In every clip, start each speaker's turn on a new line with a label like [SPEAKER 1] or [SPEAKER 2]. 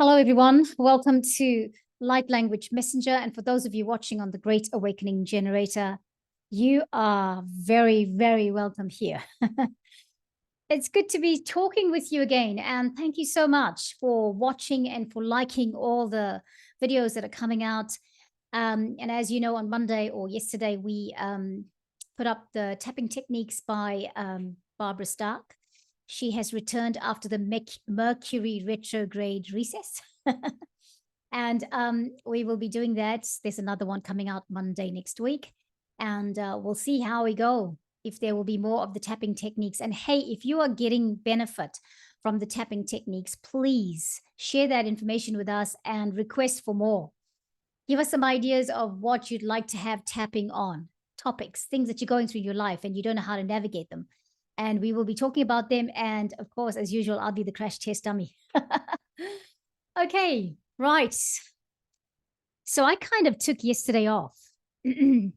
[SPEAKER 1] Hello, everyone. Welcome to Light Language Messenger. And for those of you watching on the Great Awakening Generator, you are very, very welcome here. It's good to be talking with you again. And thank you so much for watching and for liking all the videos that are coming out. And as you know, on Monday or yesterday, we put up the tapping techniques by Barbara Stark. She has returned after the Mercury retrograde recess. And we will be doing that. There's another one coming out Monday next week. And we'll see how we go, if there will be more of the tapping techniques. And hey, if you are getting benefit from the tapping techniques, please share that information with us and request for more. Give us some ideas of what you'd like to have tapping on, topics, things that you're going through in your life and you don't know how to navigate them. And we will be talking about them. And of course, as usual, I'll be the crash test dummy. Okay, right. So I kind of took yesterday off from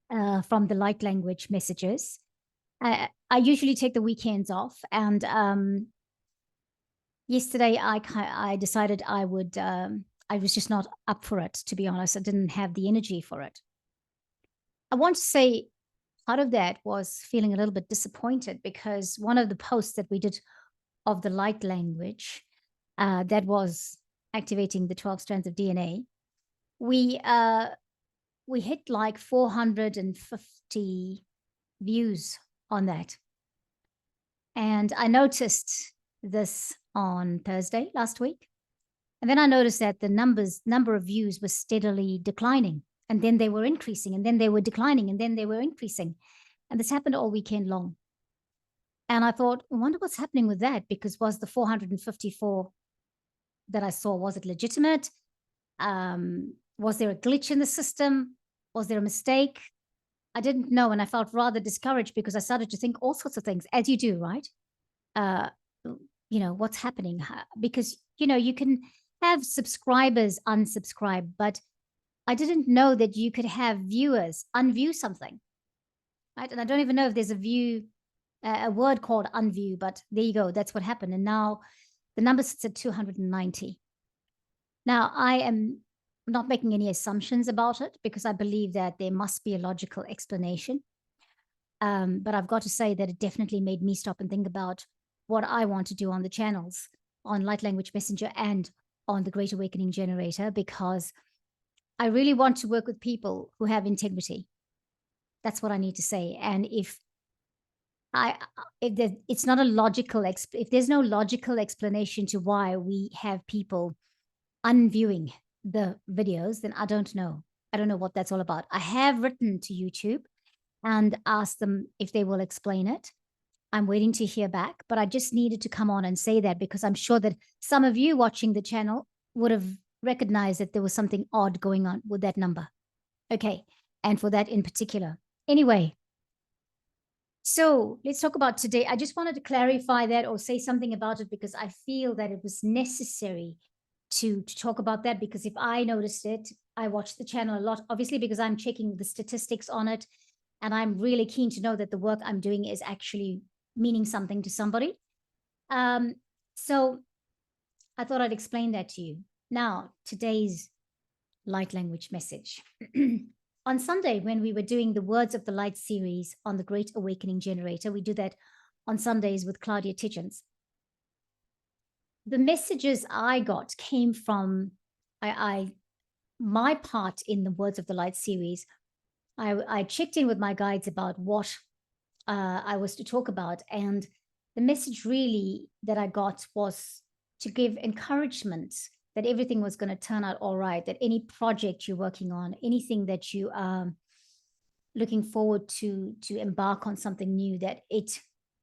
[SPEAKER 1] the light language messages. I usually take the weekends off. And yesterday I decided I would, I was just not up for it, to be honest. I didn't have the energy for it. I want to say part of that was feeling a little bit disappointed because one of the posts that we did of the light language, that was activating the 12 strands of DNA, we hit like 450 views on that. And I noticed this on Thursday last week. And then I noticed that the number of views was steadily declining. And then they were increasing, and then they were declining, and then they were increasing. And this happened all weekend long. And I thought, I wonder what's happening with that, because was the 454 that I saw, was it legitimate? Was there a glitch in the system? Was there a mistake? I didn't know. And I felt rather discouraged because I started to think all sorts of things, as you do, right? What's happening? Because, you can have subscribers unsubscribe, but I didn't know that you could have viewers unview something, right? And I don't even know if there's a word called unview, but there you go. That's what happened. And now the number sits at 290. Now, I am not making any assumptions about it because I believe that there must be a logical explanation. But I've got to say that it definitely made me stop and think about what I want to do on the channels, on Light Language Messenger and on the Great Awakening Generator, because I really want to work with people who have integrity. That's what I need to say. And if it's not a logical, if there's no logical explanation to why we have people unviewing the videos, then I don't know. I don't know what that's all about. I have written to YouTube and asked them if they will explain it. I'm waiting to hear back, but I just needed to come on and say that because I'm sure that some of you watching the channel would have recognized that there was something odd going on with that number. Okay, and for that in particular. Anyway, so let's talk about today. I just wanted to clarify that or say something about it because I feel that it was necessary to talk about that, because if I noticed it, I watched the channel a lot, obviously, because I'm checking the statistics on it. And I'm really keen to know that the work I'm doing is actually meaning something to somebody. So I thought I'd explain that to you. Now, today's light language message. On Sunday, when we were doing the Words of the Light series on the Great Awakening Generator, we do that on Sundays with Claudia Tidgens. The messages I got came from my part in the Words of the Light series. I checked in with my guides about what I was to talk about. And the message really that I got was to give encouragement that everything was going to turn out all right, that any project you're working on, anything that you are looking forward to embark on something new, that it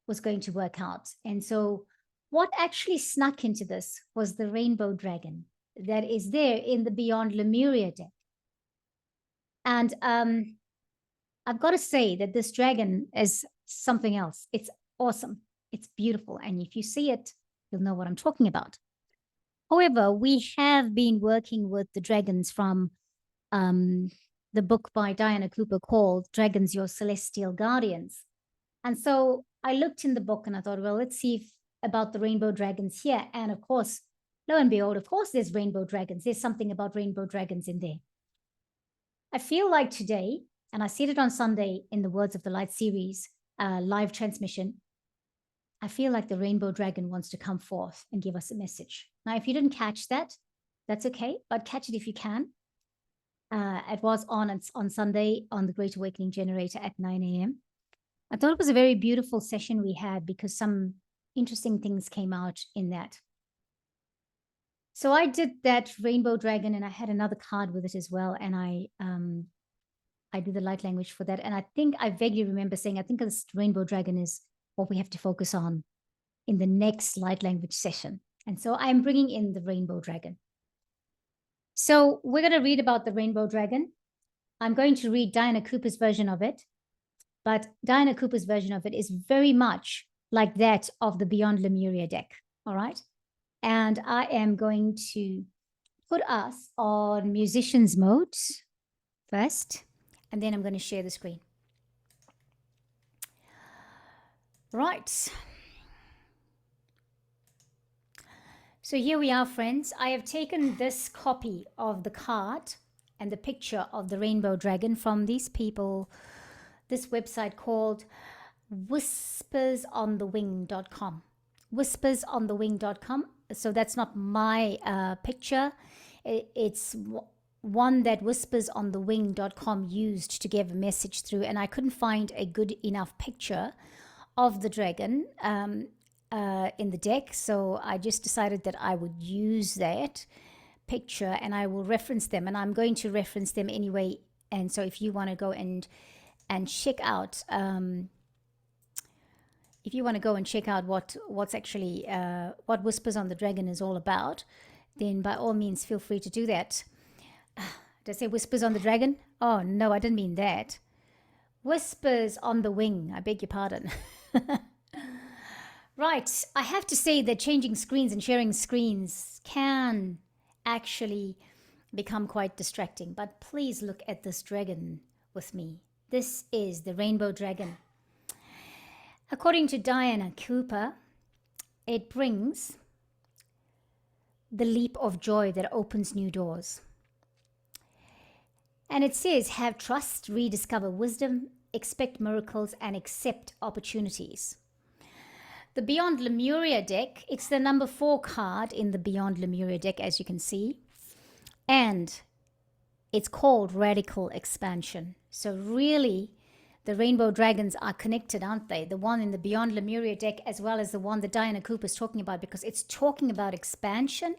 [SPEAKER 1] was going to work out. And so what actually snuck into this was the rainbow dragon that is there in the Beyond Lemuria deck. And I've got to say that this dragon is something else. It's awesome. It's beautiful. And if you see it, you'll know what I'm talking about. However, we have been working with the dragons from the book by Diana Cooper called Dragons, Your Celestial Guardians. And so I looked in the book and I thought, well, let's see about the rainbow dragons here. And of course, lo and behold, of course, there's rainbow dragons. There's something about rainbow dragons in there. I feel like today, and I said it on Sunday in the Words of the Light series live transmission, I feel like the rainbow dragon wants to come forth and give us a message. Now, if you didn't catch that, that's okay, but catch it if you can. It was on Sunday on the Great Awakening Generator at 9 a.m. I thought it was a very beautiful session we had because some interesting things came out in that. So I did that rainbow dragon and I had another card with it as well. And I did the light language for that. And I think I vaguely remember saying, I think this rainbow dragon is what we have to focus on in the next light language session. And so I'm bringing in the rainbow dragon. So we're going to read about the rainbow dragon. I'm going to read Diana Cooper's version of it, but Diana Cooper's version of it is very much like that of the Beyond Lemuria deck. All right. And I am going to put us on musicians mode first, and then I'm going to share the screen. Right. So here we are, friends. I have taken this copy of the card and the picture of the rainbow dragon from these people, this website called whispersonthewing.com. Whispersonthewing.com. So that's not my picture. It's one that whispersonthewing.com used to give a message through, and I couldn't find a good enough picture of the dragon in the deck, so I just decided that I would use that picture and I will reference them, and I'm going to reference them anyway. And so if you want to go and check out what's actually what Whispers on the Dragon is all about, then by all means feel free to do that. Did I say Whispers on the Dragon? Oh no, I didn't mean that. Whispers on the Wing, I beg your pardon. Right, I have to say that changing screens and sharing screens can actually become quite distracting, but please look at this dragon with me. This is the rainbow dragon. According to Diana Cooper, it brings the leap of joy that opens new doors. And it says, have trust, rediscover wisdom, expect miracles, and accept opportunities. The Beyond Lemuria deck, it's the number 4 card in the Beyond Lemuria deck, as you can see. And it's called Radical Expansion. So really, the rainbow dragons are connected, aren't they? The one in the Beyond Lemuria deck as well as the one that Diana Cooper is talking about, because it's talking about expansion.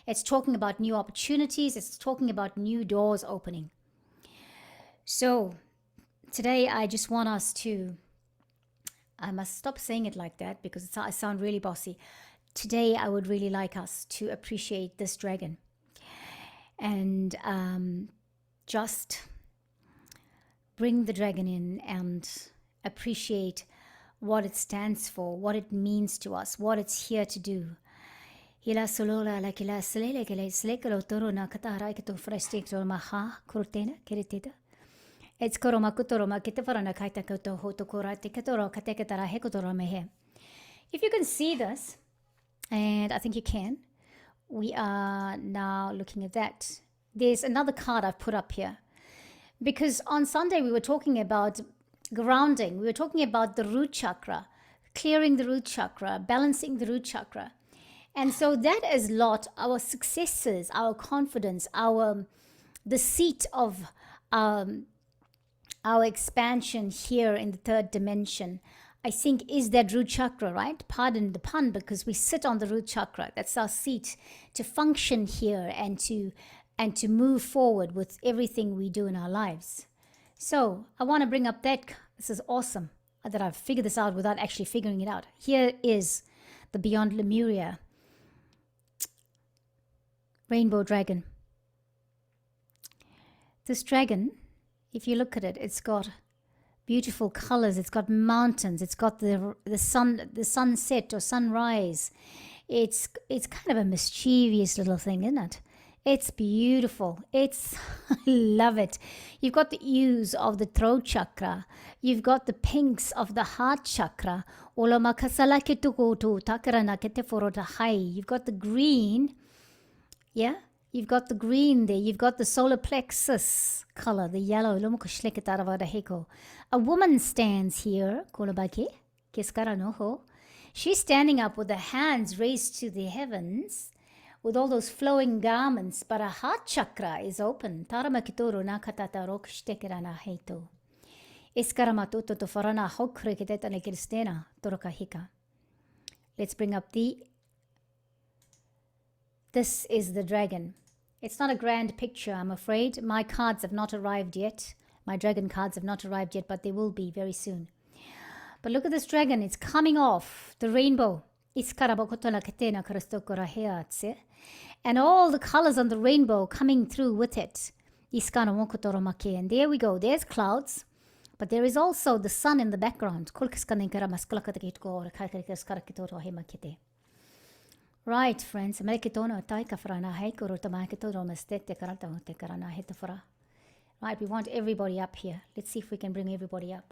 [SPEAKER 1] It's talking about new opportunities. It's talking about new doors opening. So today I just want us to, I must stop saying it like that because I sound really bossy. Today I would really like us to appreciate this dragon and just bring the dragon in and appreciate what it stands for, what it means to us, what it's here to do. It's koroma kutoroma kitafarana kaita koto hotokora tekatoro katekatara hekotoro mehe. If you can see this, and I think you can, we are now looking at that. There's another card I've put up here. Because on Sunday we were talking about grounding. We were talking about the root chakra, clearing the root chakra, balancing the root chakra. And so that is our successes, our confidence, the seat of our expansion here in the 3rd dimension, I think, is that root chakra, right? Pardon the pun, because we sit on the root chakra. That's our seat to function here and to move forward with everything we do in our lives. So I want to bring up that. This is awesome that I've figured this out without actually figuring it out. Here is the Beyond Lemuria rainbow dragon. This dragon, if you look at it, it's got beautiful colors. It's got mountains. It's got the sunset or sunrise. It's kind of a mischievous little thing, isn't it? It's beautiful. I love it. You've got the hues of the throat chakra. You've got the pinks of the heart chakra. You've got the green Yeah? You've got the green there. You've got the solar plexus color, the yellow. A woman stands here. She's standing up with her hands raised to the heavens with all those flowing garments, but her heart chakra is open. Let's bring up this is the dragon. It's not a grand picture, I'm afraid. My cards have not arrived yet. My dragon cards have not arrived yet, but they will be very soon. But look at this dragon. It's coming off the rainbow. And all the colors on the rainbow coming through with it. And there we go. There's clouds. But there is also the sun in the background. Right, friends. Right, we want everybody up here. Let's see if we can bring everybody up.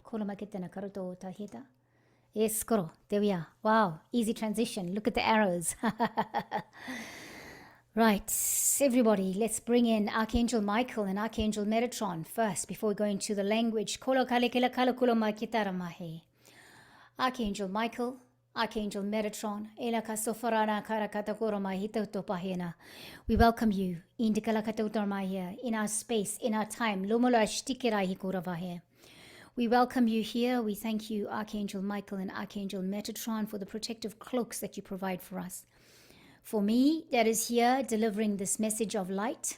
[SPEAKER 1] Yes, there we are. Wow, easy transition. Look at the arrows. Right, everybody, let's bring in Archangel Michael and Archangel Metatron first before we go into the language. Archangel Michael, Archangel Metatron, we welcome you in our space, in our time. We welcome you here. We thank you, Archangel Michael and Archangel Metatron, for the protective cloaks that you provide for us. For me, that is here delivering this message of light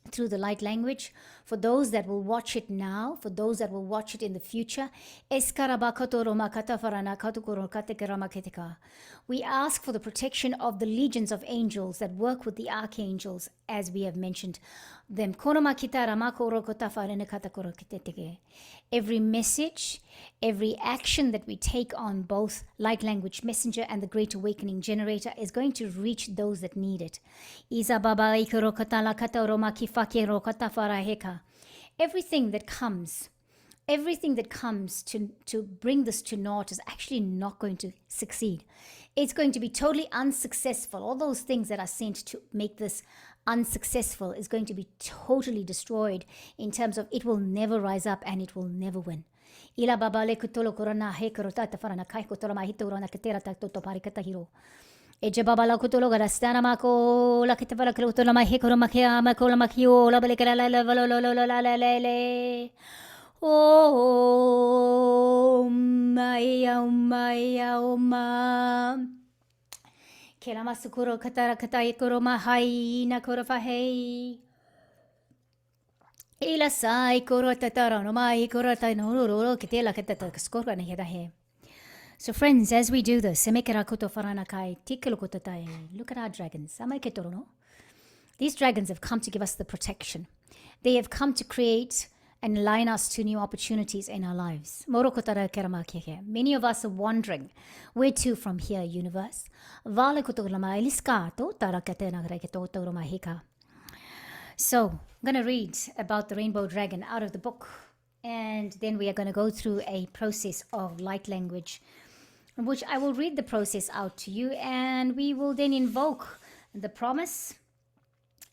[SPEAKER 1] through the light language. For those that will watch it now, for those that will watch it in the future, we ask for the protection of the legions of angels that work with the archangels, as we have mentioned them. Every message, every action that we take on both Light Language Messenger and the Great Awakening Generator is going to reach those that need it. Everything that comes to bring this to naught is actually not going to succeed. It's going to be totally unsuccessful. All those things that are sent to make this unsuccessful is going to be totally destroyed in terms of it will never rise up and it will never win. Om Maya Maya Om Kelamasukuro Katara Katayakuro Mahai Nakura Fahei Ilasai Kuro Tatara no Mai Kurata no Kitela Katata Skora Nehedahe. So friends, as we do this, look at our dragons. These dragons have come to give us the protection. They have come to create and align us to new opportunities in our lives. Many of us are wondering, where to from here, universe? So, I'm going to read about the rainbow dragon out of the book, and then we are going to go through a process of light language, in which I will read the process out to you, and we will then invoke the promise.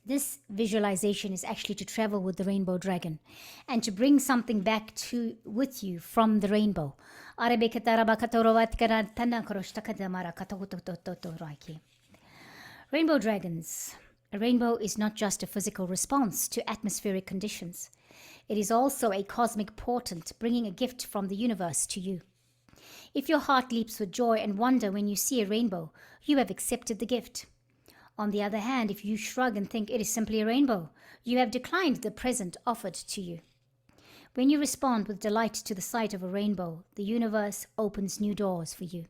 [SPEAKER 1] This visualization is actually to travel with the rainbow dragon and to bring something back with you from the rainbow. Rainbow dragons. A rainbow is not just a physical response to atmospheric conditions. It is also a cosmic portent bringing a gift from the universe to you. If your heart leaps with joy and wonder when you see a rainbow, you have accepted the gift. On the other hand, if you shrug and think it is simply a rainbow, you have declined the present offered to you. When you respond with delight to the sight of a rainbow, the universe opens new doors for you.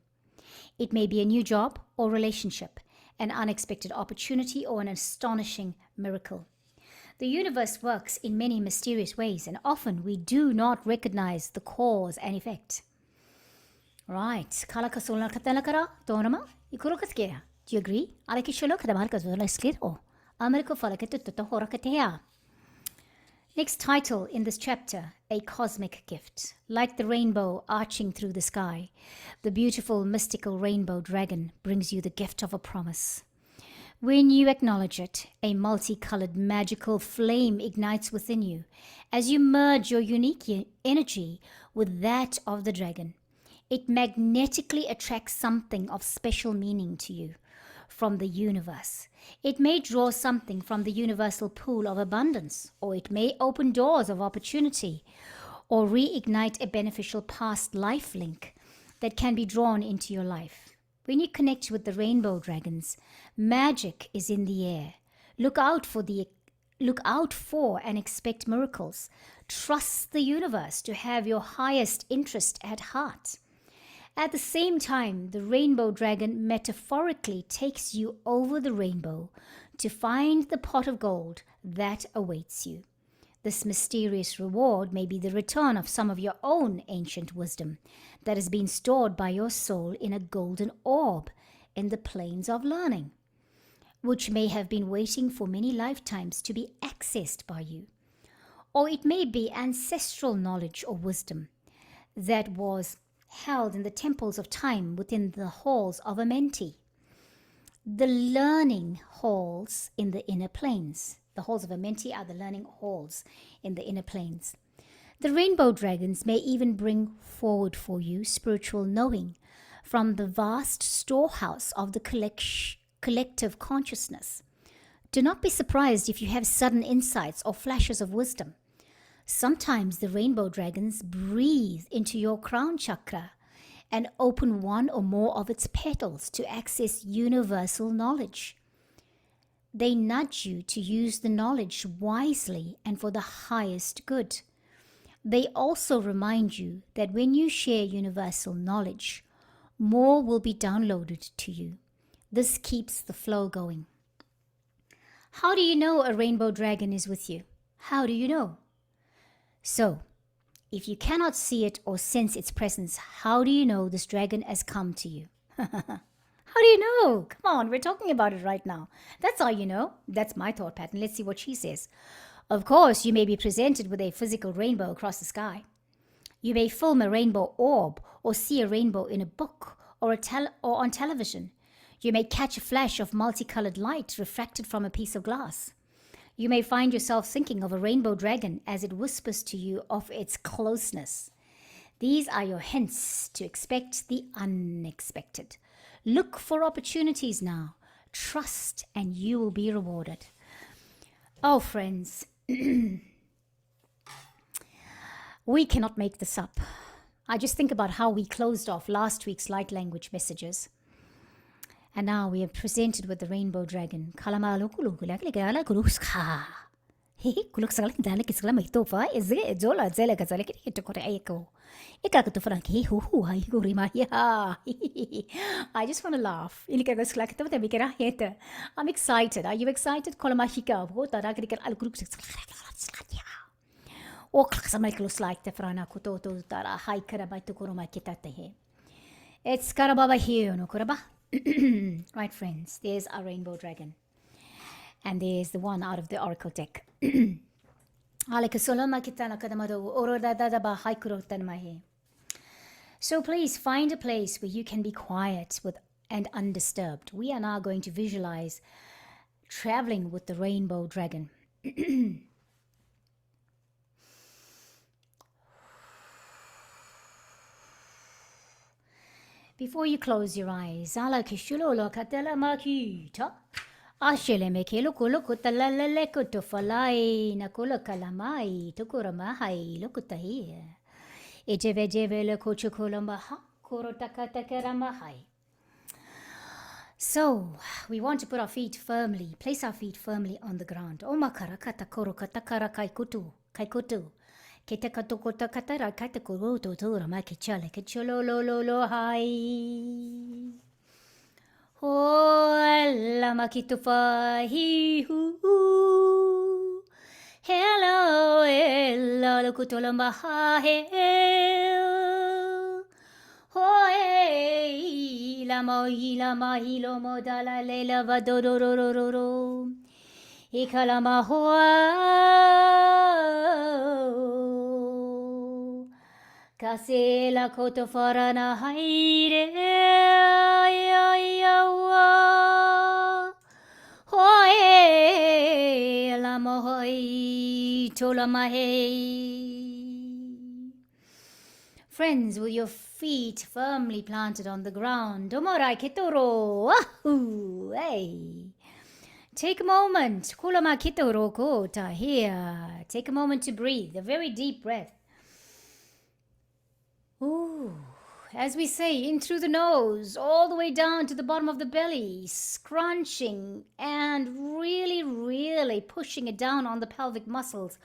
[SPEAKER 1] It may be a new job or relationship, an unexpected opportunity, or an astonishing miracle. The universe works in many mysterious ways, and often we do not recognize the cause and effect. Right. Do you agree? Next title in this chapter, A Cosmic Gift. Like the rainbow arching through the sky, the beautiful mystical rainbow dragon brings you the gift of a promise. When you acknowledge it, a multicolored magical flame ignites within you as you merge your unique energy with that of the dragon. It magnetically attracts something of special meaning to you from the universe. It may draw something from the universal pool of abundance, or it may open doors of opportunity or reignite a beneficial past life link that can be drawn into your life. When you connect with the rainbow dragons, magic is in the air. Look out for and expect miracles. Trust the universe to have your highest interest at heart. At the same time, the rainbow dragon metaphorically takes you over the rainbow to find the pot of gold that awaits you. This mysterious reward may be the return of some of your own ancient wisdom that has been stored by your soul in a golden orb in the plains of learning, which may have been waiting for many lifetimes to be accessed by you. Or it may be ancestral knowledge or wisdom that was held in the temples of time within the halls of Amenti, the learning halls in the inner planes. The halls of Amenti are the learning halls in the inner planes. The rainbow dragons may even bring forward for you spiritual knowing from the vast storehouse of the collective consciousness. Do not be surprised if you have sudden insights or flashes of wisdom. Sometimes the rainbow dragons breathe into your crown chakra and open one or more of its petals to access universal knowledge. They nudge you to use the knowledge wisely and for the highest good. They also remind you that when you share universal knowledge, more will be downloaded to you. This keeps the flow going. How do you know a rainbow dragon is with you? How do you know? So, if you cannot see it or sense its presence, how do you know this dragon has come to you? How do you know? Come on, we're talking about it right now. That's how you know. That's my thought pattern. Let's see what she says. Of course, you may be presented with a physical rainbow across the sky. You may film a rainbow orb or see a rainbow in a book or on television. You may catch a flash of multicolored light refracted from a piece of glass. You may find yourself thinking of a rainbow dragon as it whispers to you of its closeness. These are your hints to expect the unexpected. Look for opportunities now. Trust and you will be rewarded. Oh, friends, we cannot make this up. I just think about how we closed off last week's light language messages. And now we are presented with the rainbow dragon. I just want to laugh. I'm excited. Are you excited? It's karababa here, no kuraba. Right, friends, there's our rainbow dragon. And there's the one out of the oracle deck. So please find a place where you can be quiet and undisturbed. We are now going to visualize traveling with the rainbow dragon. Before you close your eyes, Ashele mekelo kulo kutalala leko to falai na kulo kalamai to kuramahai lokutahi. Ejeve le kochukolamaha korotakatakeramahai. So, we want to put our feet firmly, place our feet firmly on the ground. Omakara katakoro katakara kaikutu, kaikutu. Ketakatokota katara katakoro to ramakichale kechololo hai. Oh, la makitufa hi hu. Hello, ella lokutola maha he. Oh, la mahi lo modala lela vadororororo. Ikalama hoa. Kase la kotofarana haire. itola mahe. Friends, with your feet firmly planted on the ground. Omorai kitoro. Wahoo! Hey. Take a moment. Kulama kitoro kota here. Take a moment to breathe. A very deep breath. Ooh. As we say, in through the nose, all the way down to the bottom of the belly, scrunching and really, really pushing it down on the pelvic muscles.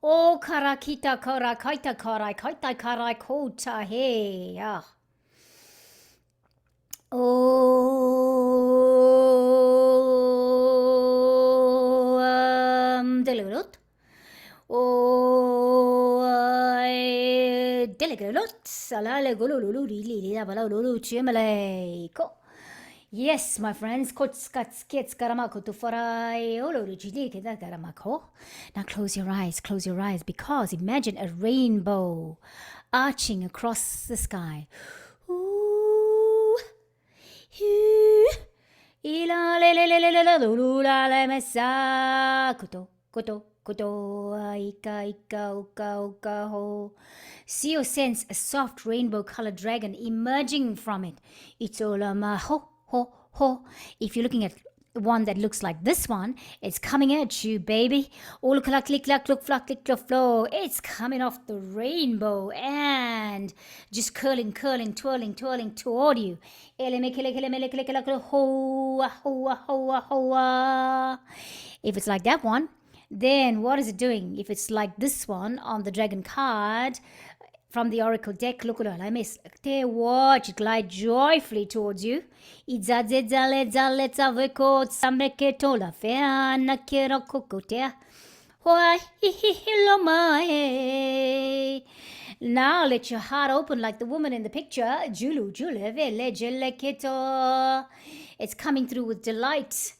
[SPEAKER 1] Oh, karakita kara kaita karai kaita karai kota he. Oh, deliverot. Oh, deliverot. Salale golulu lili labalulu chimele. Yes, my friends. Now close your eyes, because imagine a rainbow arching across the sky. Ooh, see or sense a soft rainbow-colored dragon emerging from it. It's all ho. If you're looking at one that looks like this one, it's coming at you, baby. It's coming off the rainbow and just curling, twirling toward you. If it's like that one, then what is it doing? If it's like this one on the dragon card from the oracle deck, look at it. Watch it glide joyfully towards you. Now let your heart open like the woman in the picture. It's coming through with delight.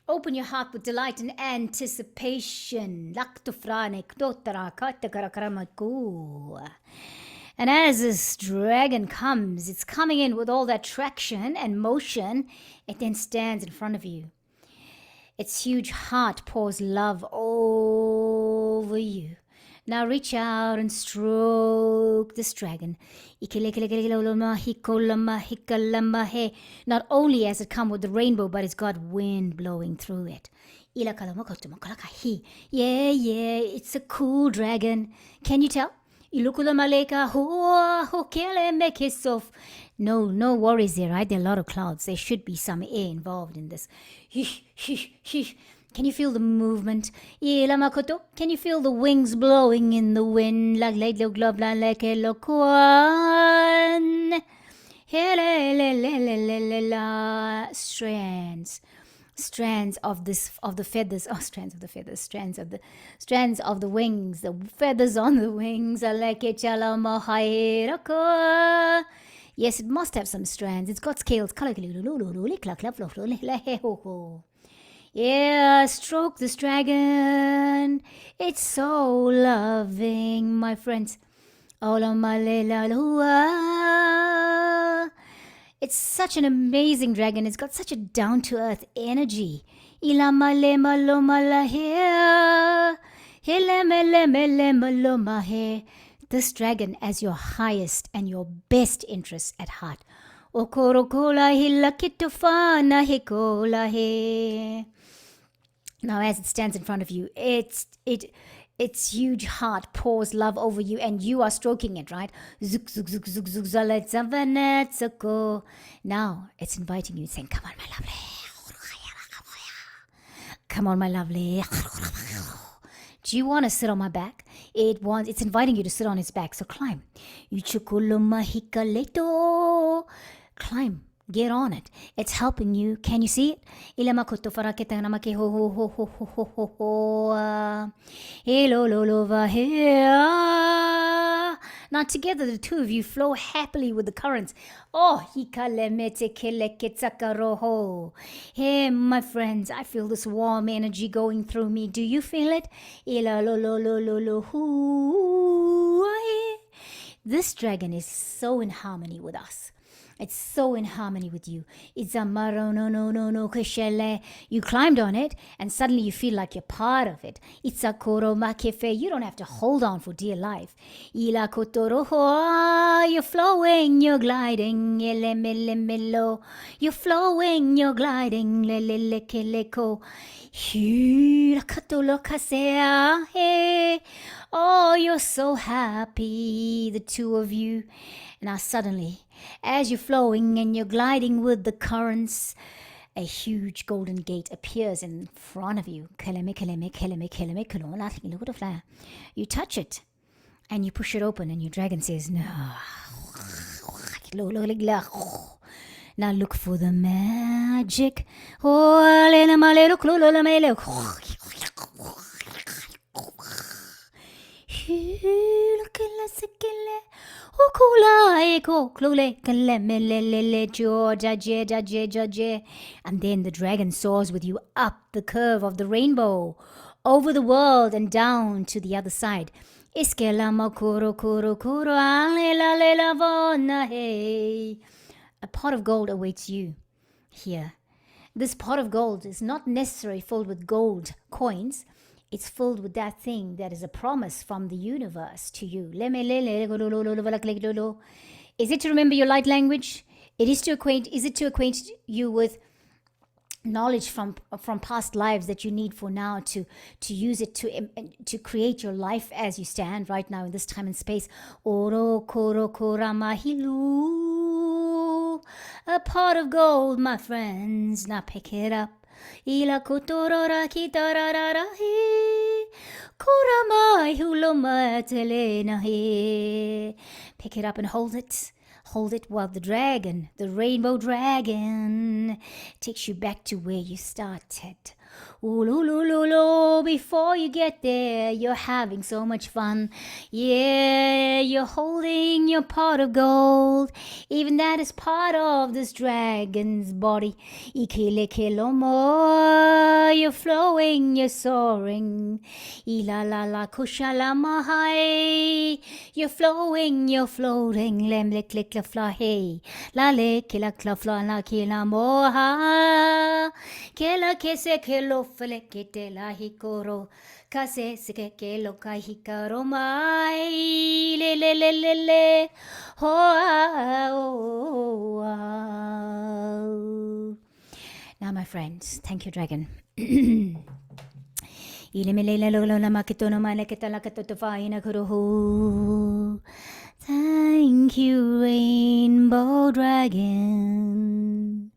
[SPEAKER 1] Open your heart with delight and anticipation. And as this dragon comes, it's coming in with all that traction and motion. It then stands in front of you. Its huge heart pours love over you. Now reach out and stroke this dragon. Not only has it come with the rainbow, but it's got wind blowing through it. Yeah, it's a cool dragon. Can you tell? No worries there, right? There are a lot of clouds. There should be some air involved in this. Can you feel the movement? Can you feel the wings blowing in the wind? Strands of the wings, the feathers on the wings. Yes, it must have some strands. It's got scales. Yeah, stroke this dragon. It's so loving, my friends. It's such an amazing dragon. It's got such a down-to-earth energy. This dragon as your highest and your best interest at heart. Now, as it stands in front of you, its huge heart pours love over you, and you are stroking it, right? Now, it's inviting you, saying, "Come on, my lovely. Come on, my lovely. Do you want to sit on my back?" It's inviting you to sit on its back, so climb. Climb. Get on it. It's helping you. Can you see it? Now together the two of you flow happily with the currents. Hey, my friends, I feel this warm energy going through me. Do you feel it? This dragon is so in harmony with us. It's so in harmony with you. It's a marono no no no keshele. You climbed on it and suddenly you feel like you're part of it. It's a koro makefe. You don't have to hold on for dear life. Ila kotoro hoa. You're flowing, you're gliding. Ele mele melo. You're flowing, you're gliding. Lele leke leko. Hira katolo kasea. Hey. Oh, you're so happy, the two of you. Now suddenly, as you're flowing and you're gliding with the currents, a huge golden gate appears in front of you. You touch it and you push it open and your dragon says, no. Now look for the magic. And then the dragon soars with you up the curve of the rainbow, over the world and down to the other side. A pot of gold awaits you here. This pot of gold is not necessarily filled with gold coins. It's filled with that thing that is a promise from the universe to you. Is it to remember your light language? Is it to acquaint you with knowledge from past lives that you need for now to use it to create your life as you stand right now in this time and space? Oro koro kora mahilu, a pot of gold, my friends. Now pick it up. Ila kotorora kitararahi, kuramai huloma telenahi. Pick it up and hold it. Hold it while the rainbow dragon, takes you back to where you started. Ooh, before you get there, you're having so much fun. Yeah, you're holding your pot of gold. Even that is part of this dragon's body. Ikilekelomo, you're flowing, you're soaring. Ilalala kushalamahai, you're flowing, you're floating. Lemleklikla la le kila klafla la kila moha. Kela kese kelo fele kete la hikoro kase seke kelo kai hikaro mai le ho. Now my friends, thank you dragon. Thank you rainbow dragon.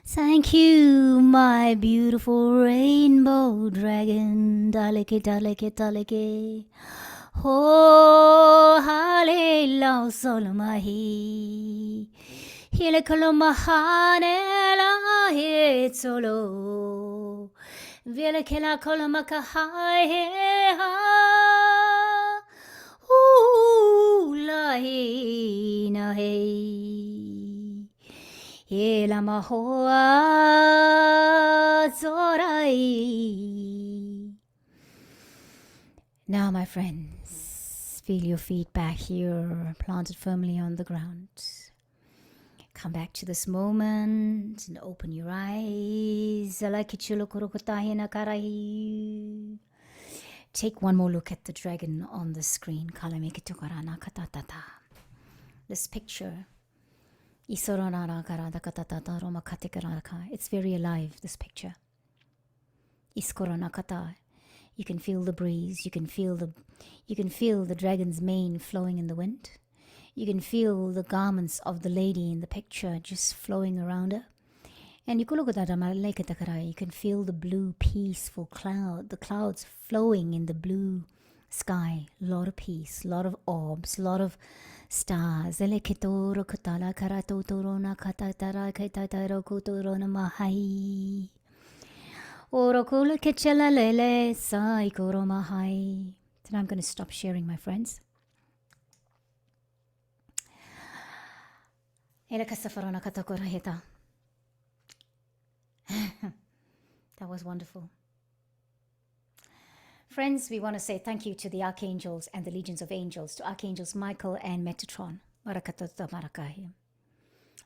[SPEAKER 1] Thank you, my beautiful rainbow dragon. Daleke, daleke, daleke. Oh, hallelujah, solomahi. Hele kolomahane la he solo. Vele kela kolomakahai ha. Ooh, la he na he. Now, my friends, feel your feet back here, planted firmly on the ground. Come back to this moment and open your eyes. Take one more look at the dragon on the screen. This picture. It's very alive, this picture. You can feel the breeze. You can feel the dragon's mane flowing in the wind. You can feel the garments of the lady in the picture just flowing around her. And you can feel the blue peaceful cloud, the clouds flowing in the blue sky. A lot of peace, a lot of orbs, a lot of stars. Now, I'm going to stop sharing, my friends. That was wonderful. Friends, we want to say thank you to the archangels and the legions of angels, to Archangels Michael and Metatron.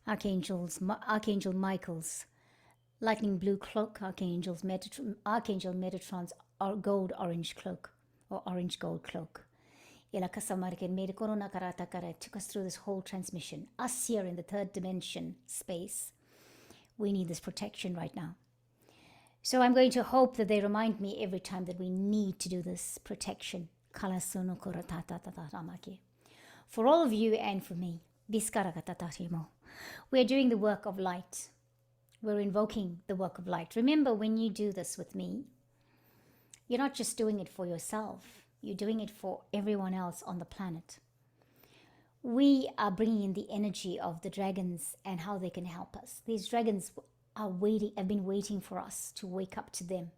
[SPEAKER 1] Archangel Michael's lightning blue cloak, Archangel Metatron's gold orange cloak or orange gold cloak. Took us through this whole transmission. Us here in the third dimension space, we need this protection right now. So I'm going to hope that they remind me every time that we need to do this protection. For all of you and for me. We are doing the work of light. We're invoking the work of light. Remember, when you do this with me, you're not just doing it for yourself. You're doing it for everyone else on the planet. We are bringing in the energy of the dragons and how they can help us. These dragons have been waiting for us to wake up to them.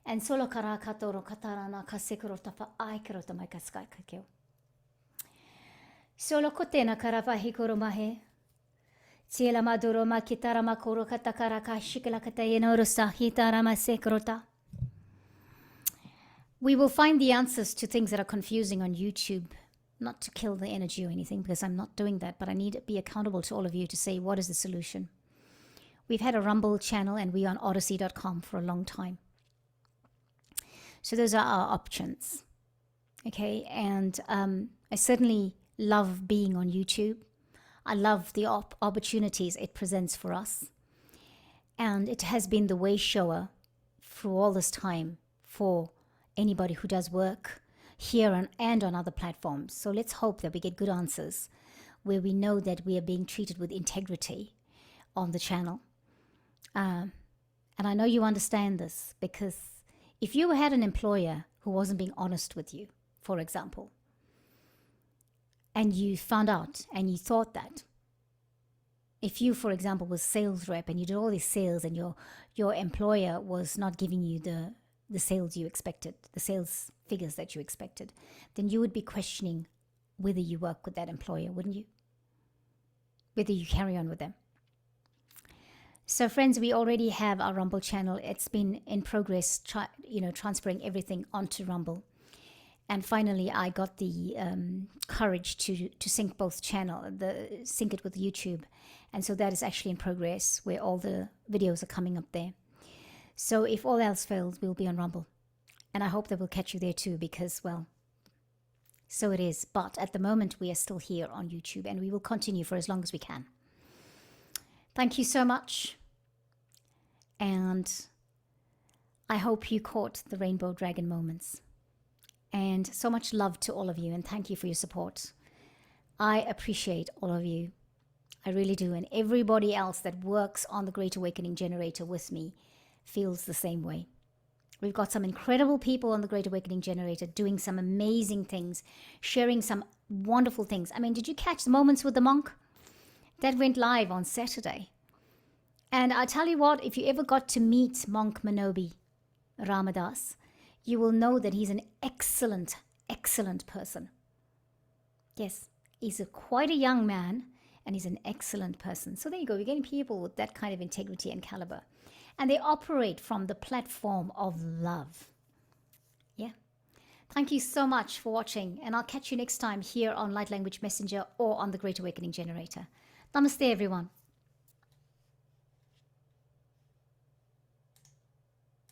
[SPEAKER 1] And solo karakatoro katarana kasekurota fa aikirota maikaskaikakyo. Solo kotena karavahi koromahe. Tiela maduro makitara makoro katakara kashikala katayenorusa hitarama sekrota. We will find the answers to things that are confusing on YouTube. Not to kill the energy or anything, because I'm not doing that, but I need to be accountable to all of you to say, what is the solution? We've had a Rumble channel and we're on Odyssey.com for a long time. So those are our options. Okay, and I certainly love being on YouTube. I love the opportunities it presents for us. And it has been the way shower through all this time for anybody who does work here and on other platforms. So let's hope that we get good answers where we know that we are being treated with integrity on the channel. And I know you understand this, because if you had an employer who wasn't being honest with you, for example, and you found out and you thought that, if you, for example, was sales rep and you did all these sales and your employer was not giving you the sales you expected, the sales figures that you expected, then you would be questioning whether you work with that employer, wouldn't you? Whether you carry on with them. So friends, we already have our Rumble channel. It's been in progress, transferring everything onto Rumble. And finally, I got the courage to sync both sync it with YouTube. And so that is actually in progress, where all the videos are coming up there. So if all else fails, we'll be on Rumble. And I hope that we'll catch you there too, because, well, so it is. But at the moment, we are still here on YouTube, and we will continue for as long as we can. Thank you so much. And I hope you caught the Rainbow Dragon moments. And so much love to all of you, and thank you for your support. I appreciate all of you. I really do. And everybody else that works on the Great Awakening Generator with me feels the same way. We've got some incredible people on the Great Awakening Generator doing some amazing things, sharing some wonderful things. I mean, did you catch the Moments with the Monk? That went live on Saturday. And I tell you what, if you ever got to meet Monk Manobi Ramadas, you will know that he's an excellent, excellent person. Yes, he's quite a young man, and he's an excellent person. So there you go. We're getting people with that kind of integrity and caliber. And they operate from the platform of love. Yeah. Thank you so much for watching. And I'll catch you next time here on Light Language Messenger or on the Great Awakening Generator. Namaste, everyone.